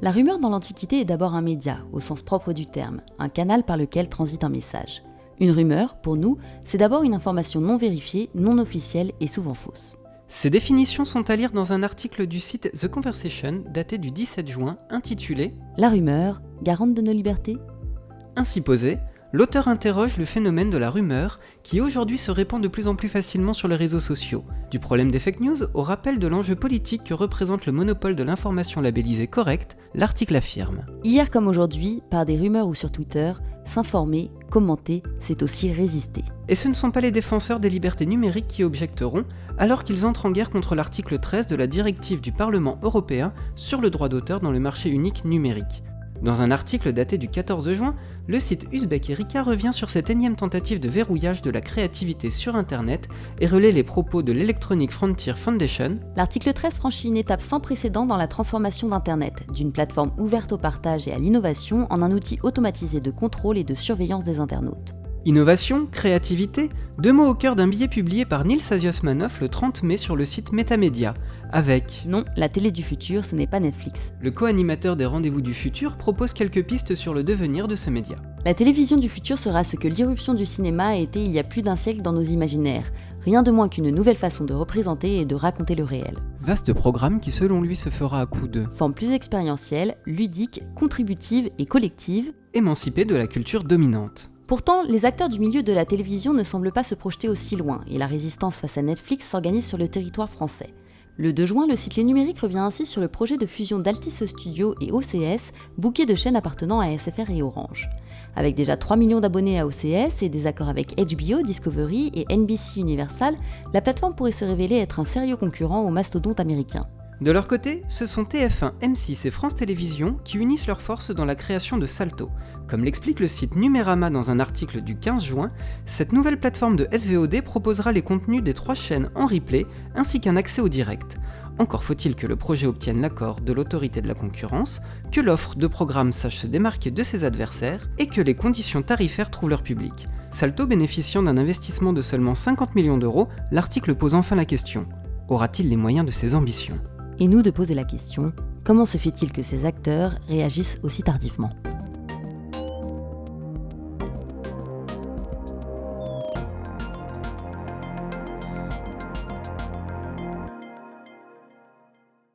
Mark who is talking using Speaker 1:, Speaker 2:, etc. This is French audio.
Speaker 1: La rumeur dans l'Antiquité est d'abord un média, au sens propre du terme, un canal par lequel transite un message. Une rumeur, pour nous, c'est d'abord une information non vérifiée, non officielle et souvent fausse.
Speaker 2: Ces définitions sont à lire dans un article du site The Conversation daté du 17 juin intitulé
Speaker 1: « La rumeur, garante de nos libertés ?»
Speaker 2: Ainsi posé, l'auteur interroge le phénomène de la rumeur qui aujourd'hui se répand de plus en plus facilement sur les réseaux sociaux. Du problème des fake news au rappel de l'enjeu politique que représente le monopole de l'information labellisée correcte, l'article affirme.
Speaker 1: Hier comme aujourd'hui, par des rumeurs ou sur Twitter, s'informer, commenter, c'est aussi résister.
Speaker 2: Et ce ne sont pas les défenseurs des libertés numériques qui objecteront, alors qu'ils entrent en guerre contre l'article 13 de la directive du Parlement européen sur le droit d'auteur dans le marché unique numérique. Dans un article daté du 14 juin, le site Uzbek Erika revient sur cette énième tentative de verrouillage de la créativité sur Internet et relaie les propos de l'Electronic Frontier Foundation.
Speaker 1: L'article 13 franchit une étape sans précédent dans la transformation d'Internet, d'une plateforme ouverte au partage et à l'innovation en un outil automatisé de contrôle et de surveillance des internautes.
Speaker 2: Innovation, créativité, deux mots au cœur d'un billet publié par Nils Asiosmanov le 30 mai sur le site Metamedia, avec...
Speaker 1: Non, la télé du futur, ce n'est pas Netflix.
Speaker 2: Le co-animateur des Rendez-vous du futur propose quelques pistes sur le devenir de ce média.
Speaker 1: La télévision du futur sera ce que l'irruption du cinéma a été il y a plus d'un siècle dans nos imaginaires. Rien de moins qu'une nouvelle façon de représenter et de raconter le réel.
Speaker 2: Vaste programme qui selon lui se fera à coup de...
Speaker 1: Forme plus expérientielle, ludique, contributive et collective.
Speaker 2: Émancipée de la culture dominante.
Speaker 1: Pourtant, les acteurs du milieu de la télévision ne semblent pas se projeter aussi loin, et la résistance face à Netflix s'organise sur le territoire français. Le 2 juin, le site Les Numériques revient ainsi sur le projet de fusion d'Altis Studio et OCS, bouquet de chaînes appartenant à SFR et Orange. Avec déjà 3 millions d'abonnés à OCS et des accords avec HBO, Discovery et NBC Universal, la plateforme pourrait se révéler être un sérieux concurrent au mastodonte américain.
Speaker 2: De leur côté, ce sont TF1, M6 et France Télévisions qui unissent leurs forces dans la création de Salto. Comme l'explique le site Numérama dans un article du 15 juin, cette nouvelle plateforme de SVOD proposera les contenus des 3 chaînes en replay ainsi qu'un accès au direct. Encore faut-il que le projet obtienne l'accord de l'autorité de la concurrence, que l'offre de programme sache se démarquer de ses adversaires et que les conditions tarifaires trouvent leur public. Salto bénéficiant d'un investissement de seulement 50 millions d'euros, l'article pose enfin la question. Aura-t-il les moyens de ses ambitions ?
Speaker 1: Et nous de poser la question, comment se fait-il que ces acteurs réagissent aussi tardivement ?